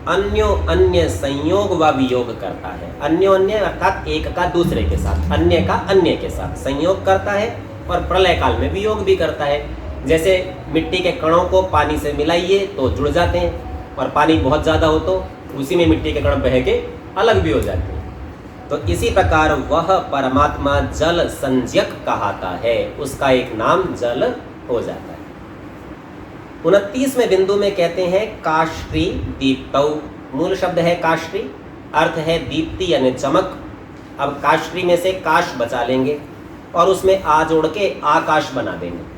[SPEAKER 1] अन्यो अन्य संयोग व वियोग करता है। अन्यो अन्य अर्थात एक का दूसरे के साथ, अन्य का अन्य के साथ संयोग करता है, और प्रलय काल में वियोग भी करता है। जैसे मिट्टी के कणों को पानी से मिलाइए तो जुड़ जाते हैं, और पानी बहुत ज़्यादा हो तो उसी में मिट्टी के कण बह के अलग भी हो जाते हैं। तो इसी प्रकार वह परमात्मा जल संज्ञक कहाता है, उसका एक नाम जल हो जाता है। 29वें बिंदु में कहते हैं काश्री दीप्तौ। मूल शब्द है काश्री, अर्थ है दीप्ति यानी चमक। अब काश्री में से काश बचा लेंगे और उसमें आ जोड़ के आकाश बना देंगे।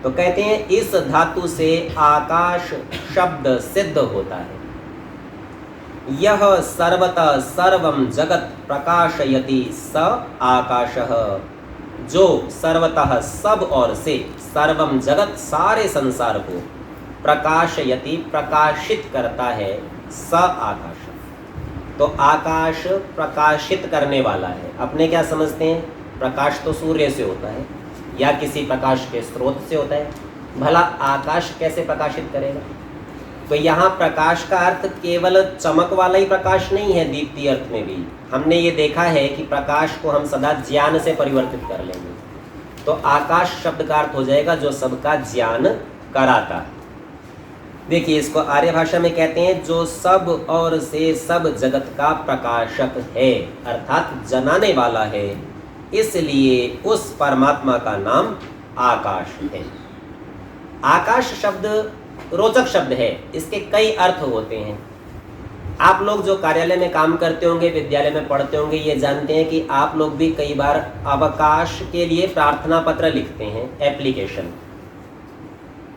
[SPEAKER 1] तो कहते हैं इस धातु से आकाश शब्द सिद्ध होता है। यह सर्वतः सर्वम जगत प्रकाशयति स आकाशः, जो सर्वतः सब और से सर्वम जगत सारे संसार को प्रकाशयति प्रकाशित करता है, स आकाश। तो आकाश प्रकाशित करने वाला है। अपने क्या समझते हैं, प्रकाश तो सूर्य से होता है या किसी प्रकाश के स्रोत से होता है, भला आकाश कैसे प्रकाशित करेगा? तो यहाँ प्रकाश का अर्थ केवल चमक वाला ही प्रकाश नहीं है, दीप्ति अर्थ में भी हमने ये देखा है कि प्रकाश को हम सदा ज्ञान से परिवर्तित कर लेंगे। तो आकाश शब्द का अर्थ हो जाएगा जो सबका ज्ञान कराता। देखिए इसको आर्य भाषा में कहते हैं जो सब और से सब जगत का प्रकाशक है, अर्थात जनाने वाला है, इसलिए उस परमात्मा का नाम आकाश है। आकाश शब्द रोचक शब्द है, इसके कई अर्थ होते हैं। आप लोग जो कार्यालय में काम करते होंगे, विद्यालय में पढ़ते होंगे, ये जानते हैं कि आप लोग भी कई बार अवकाश के लिए प्रार्थना पत्र लिखते हैं, एप्लीकेशन।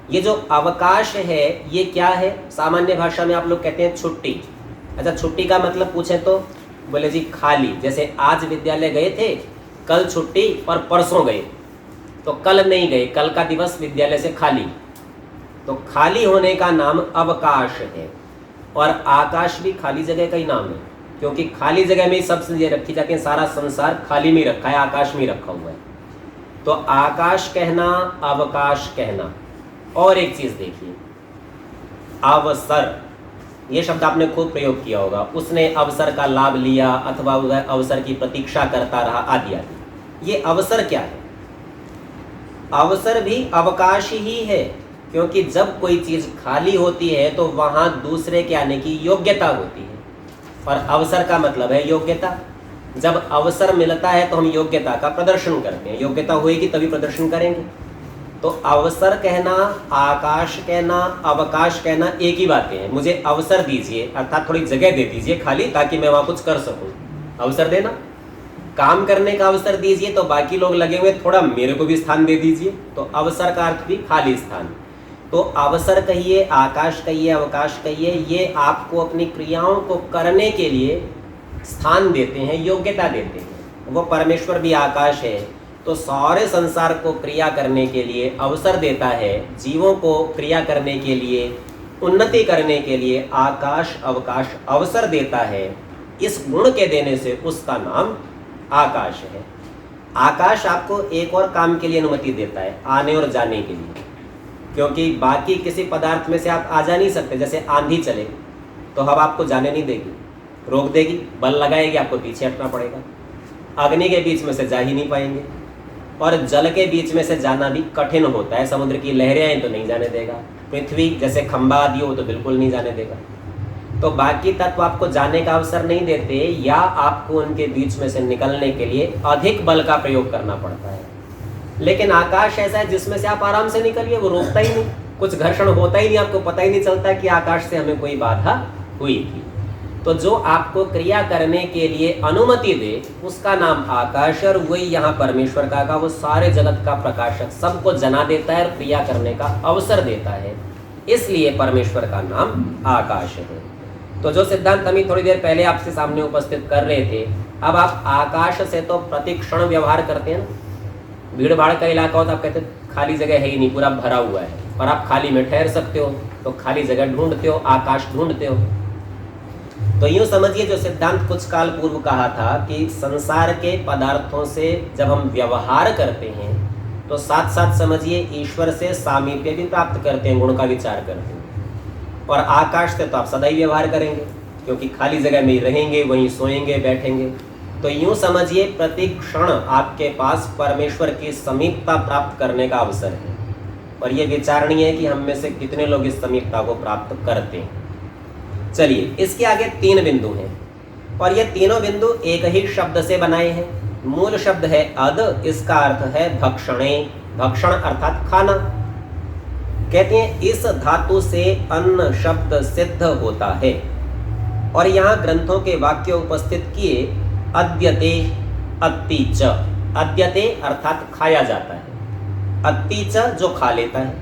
[SPEAKER 1] ये जो अवकाश है ये क्या है? सामान्य भाषा में आप लोग कहते हैं छुट्टी। अच्छा, छुट्टी का मतलब पूछें तो बोले जी खाली। जैसे आज विद्यालय गए थे, कल छुट्टी और परसों गए, तो कल नहीं गए, कल का दिवस विद्यालय से खाली। तो खाली होने का नाम अवकाश है। और आकाश भी खाली जगह का ही नाम है, क्योंकि खाली जगह में ही सब चीजें रखी जाती हैं। सारा संसार खाली में ही रखा है, आकाश में ही रखा हुआ है। तो आकाश कहना, अवकाश कहना। और एक चीज देखिए, अवसर, ये शब्द आपने खूब प्रयोग किया होगा। उसने अवसर का लाभ लिया अथवा वह अवसर की प्रतीक्षा करता रहा, आदि आदि। ये अवसर क्या है? अवसर भी अवकाश ही है, क्योंकि जब कोई चीज खाली होती है तो वहां दूसरे के आने की योग्यता होती है, और अवसर का मतलब है योग्यता। जब अवसर मिलता है तो हम योग्यता का प्रदर्शन करते हैं, योग्यता होएगी तभी प्रदर्शन करेंगे। तो अवसर कहना, आकाश कहना, अवकाश कहना एक ही बातें हैं। मुझे अवसर दीजिए, अर्थात थोड़ी जगह दे दीजिए खाली, ताकि मैं वहां कुछ कर सकूं। अवसर देना, काम करने का अवसर दीजिए, तो बाकी लोग लगे हुए, थोड़ा मेरे को भी स्थान दे दीजिए। तो अवसर का अर्थ भी खाली स्थान। तो अवसर कहिए, आकाश कहिए, अवकाश कहिए, ये आपको अपनी क्रियाओं को करने के लिए स्थान देते हैं, योग्यता देते हैं। वो परमेश्वर भी आकाश है, तो सारे संसार को क्रिया करने के लिए अवसर देता है, जीवों को क्रिया करने के लिए, उन्नति करने के लिए आकाश अवकाश अवसर देता है। इस गुण के देने से उसका नाम आकाश है। आकाश आपको एक और काम के लिए अनुमति देता है, आने और जाने के लिए, क्योंकि बाकी किसी पदार्थ में से आप आ जा नहीं सकते। जैसे आंधी चले तो हवा आपको जाने नहीं देगी, रोक देगी, बल लगाएगी, आपको पीछे हटना पड़ेगा। अग्नि के बीच में से जा ही नहीं पाएंगे, और जल के बीच में से जाना भी कठिन होता है। समुद्र की लहरें आए तो नहीं जाने देगा, पृथ्वी जैसे खंबा आदि हो तो बिल्कुल नहीं जाने देगा। तो बाकी तत्व आपको जाने का अवसर नहीं देते, या आपको उनके बीच में से निकलने के लिए अधिक बल का प्रयोग करना पड़ता है। लेकिन आकाश ऐसा है जिसमें से आप आराम से निकलिए, वो रोकता ही नहीं, कुछ घर्षण होता ही नहीं, आपको पता ही नहीं चलता कि आकाश से हमें कोई बाधा हुई थी। तो जो आपको क्रिया करने के लिए अनुमति दे, उसका नाम आकाश है। और वही यहाँ परमेश्वर का वो सारे जगत का प्रकाशक, सबको जना देता है और क्रिया करने का अवसर देता है, इसलिए परमेश्वर का नाम आकाश है। तो जो सिद्धांत हम थोड़ी देर पहले आपसे सामने उपस्थित कर रहे थे, अब आप आकाश से तो प्रतिक्षण व्यवहार करते हैं ना। भीड़ भाड़ का इलाका हो तो आप कहते हैं खाली जगह है ही नहीं, पूरा भरा हुआ है, और आप खाली में ठहर सकते हो, तो खाली जगह ढूंढते हो, आकाश ढूंढते हो। तो यूं समझिए, जो सिद्धांत कुछ काल पूर्व कहा था कि संसार के पदार्थों से जब हम व्यवहार करते हैं तो साथ साथ समझिए ईश्वर से सामीप्य भी प्राप्त करते हैं, गुण का विचार करते हैं। और आकाश से तो आप सदा ही व्यवहार करेंगे, क्योंकि खाली जगह में ही रहेंगे, वहीं सोएंगे, बैठेंगे। तो यूं समझिए प्रति क्षण आपके पास परमेश्वर की समीपता प्राप्त करने का अवसर है, और ये विचारणीय है कि हम में से कितने लोग इस समीपता को प्राप्त करते हैं। चलिए, इसके आगे 3 बिंदु हैं, और ये तीनों बिंदु एक ही शब्द से बनाए हैं। मूल शब्द है अद, इसका अर्थ है भक्षणे, भक्षण अर्थात खाना। कहते हैं इस धातु से अन्न शब्द सिद्ध होता है, और यहाँ ग्रंथों के वाक्य उपस्थित किए अद्यते अत्ति च। अद्यते अर्थात खाया जाता है, अत्ति च जो खा लेता है,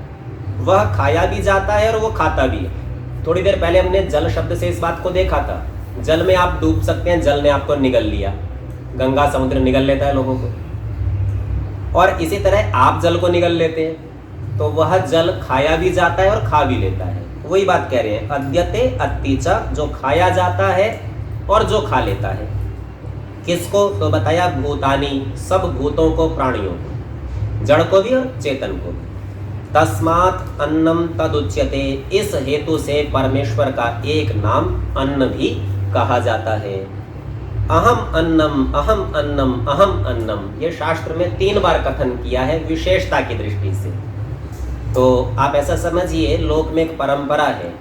[SPEAKER 1] वह खाया भी जाता है और वो खाता भी है। थोड़ी देर पहले हमने जल शब्द से इस बात को देखा था। जल में आप डूब सकते हैं, जल ने आपको निगल लिया, गंगा समुद्र निगल लेता है लोगों को, और इसी तरह आप जल को निगल लेते हैं, तो वह जल खाया भी जाता है और खा भी लेता है। वही बात कह रहे हैं, अद्यते अत्ति च, जो खाया जाता है और जो खा लेता है। किसको? तो बताया भूतानी, सब भूतों को, प्राणियों को, जड़ को भी और चेतन को भी। तस्मात् अन्नम तदुच्यते, इस हेतु से परमेश्वर का एक नाम अन्न भी कहा जाता है। अहम अन्नम, अहम अन्नम, अहम अन्नम, ये शास्त्र में 3 बार कथन किया है विशेषता की दृष्टि से। तो आप ऐसा समझिए, लोक में एक परंपरा है,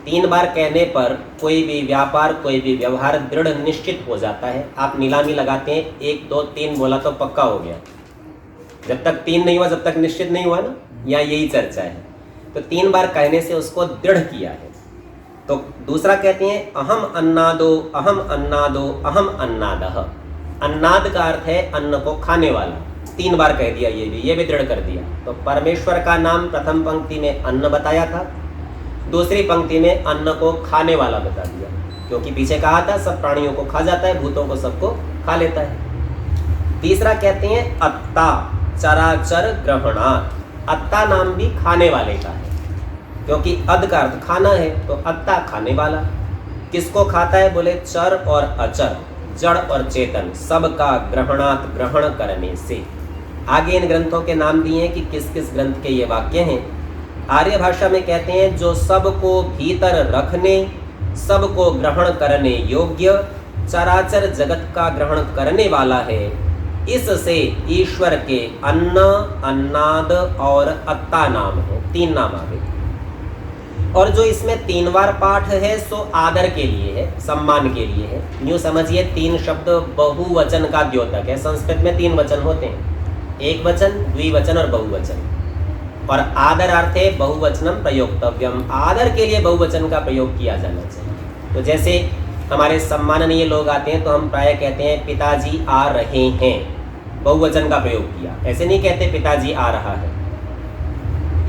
[SPEAKER 1] 3 बार कहने पर कोई भी व्यापार, कोई भी व्यवहार दृढ़ निश्चित हो जाता है। आप नीलामी लगाते हैं, 1 2 3 बोला तो पक्का हो गया। जब तक 3 नहीं हुआ, जब तक निश्चित नहीं हुआ ना, या यही चर्चा है। तो 3 बार कहने से उसको दृढ़ किया है। तो दूसरा कहते हैं अहम अन्नादो, अहम अन्नादो, अहम अन्नादः। अन्नाद का अर्थ है अन्न को खाने वाला, 3 बार कह दिया, ये भी दृढ़ कर दिया। तो परमेश्वर का नाम प्रथम पंक्ति में अन्न बताया था, दूसरी पंक्ति में अन्न को खाने वाला बता दिया, क्योंकि पीछे कहा था सब प्राणियों को खा जाता है, भूतों को सबको खा लेता है। तीसरा कहते हैं अत्ता, चराचर ग्रहणात्। अत्ता नाम भी खाने वाले का है, क्योंकि अद का अर्थ खाना है, तो अत्ता खाने वाला। किसको खाता है? बोले चर और अचर, जड़ और चेतन, सबका ग्रहणात ग्रहण करने से। आगे इन ग्रंथों के नाम दिए हैं कि किस किस ग्रंथ के ये वाक्य हैं। आर्य भाषा में कहते हैं जो सबको भीतर रखने, सबको ग्रहण करने योग्य, चराचर जगत का ग्रहण करने वाला है, इससे ईश्वर के अन्न, अन्नाद और अत्ता नाम है। 3 नाम आ गए। और जो इसमें 3 बार पाठ है सो आदर के लिए है, सम्मान के लिए है। यूँ समझिए 3 शब्द बहुवचन का द्योतक है। संस्कृत में 3 वचन होते हैं, एक वचन, द्विवचन और बहुवचन। और आदर अर्थ है बहुवचनम प्रयोक्तव्यम, आदर के लिए बहुवचन का प्रयोग किया जाना चाहिए। तो जैसे हमारे सम्माननीय लोग आते हैं तो हम प्राय कहते हैं पिताजी आ रहे हैं, बहुवचन का प्रयोग किया। ऐसे नहीं कहते पिताजी आ रहा है,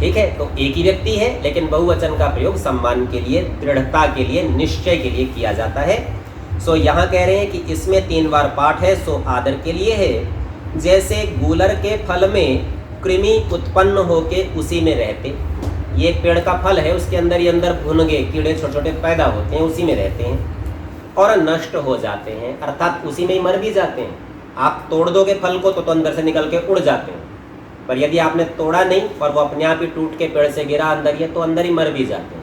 [SPEAKER 1] ठीक है। तो एक ही व्यक्ति है लेकिन बहुवचन का प्रयोग सम्मान के लिए, दृढ़ता के लिए, निश्चय के लिए किया जाता है। सो यहाँ कह रहे हैं कि इसमें 3 बार पाठ है सो आदर के लिए है। जैसे गूलर के फल में कृमि उत्पन्न होके उसी में रहते, ये पेड़ का फल है, उसके अंदर ही अंदर भुनगे कीड़े छोटे छोटे पैदा होते हैं, उसी में रहते हैं और नष्ट हो जाते हैं, अर्थात उसी में ही मर भी जाते हैं। आप तोड़ दोगे फल को तो अंदर से निकल के उड़ जाते हैं, पर यदि आपने तोड़ा नहीं और वो अपने आप ही टूट के पेड़ से गिरा अंदर, ये तो अंदर ही मर भी जाते हैं।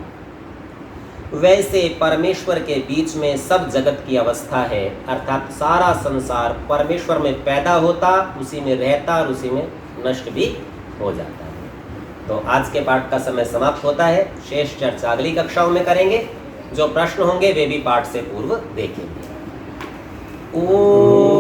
[SPEAKER 1] वैसे परमेश्वर के बीच में सब जगत की अवस्था है, अर्थात सारा संसार परमेश्वर में पैदा होता, उसी में रहता और उसी में नष्ट भी हो जाता है। तो आज के पाठ का समय समाप्त होता है। शेष चर्चा अगली कक्षाओं में करेंगे। जो प्रश्न होंगे वे भी पाठ से पूर्व देखेंगे। ओम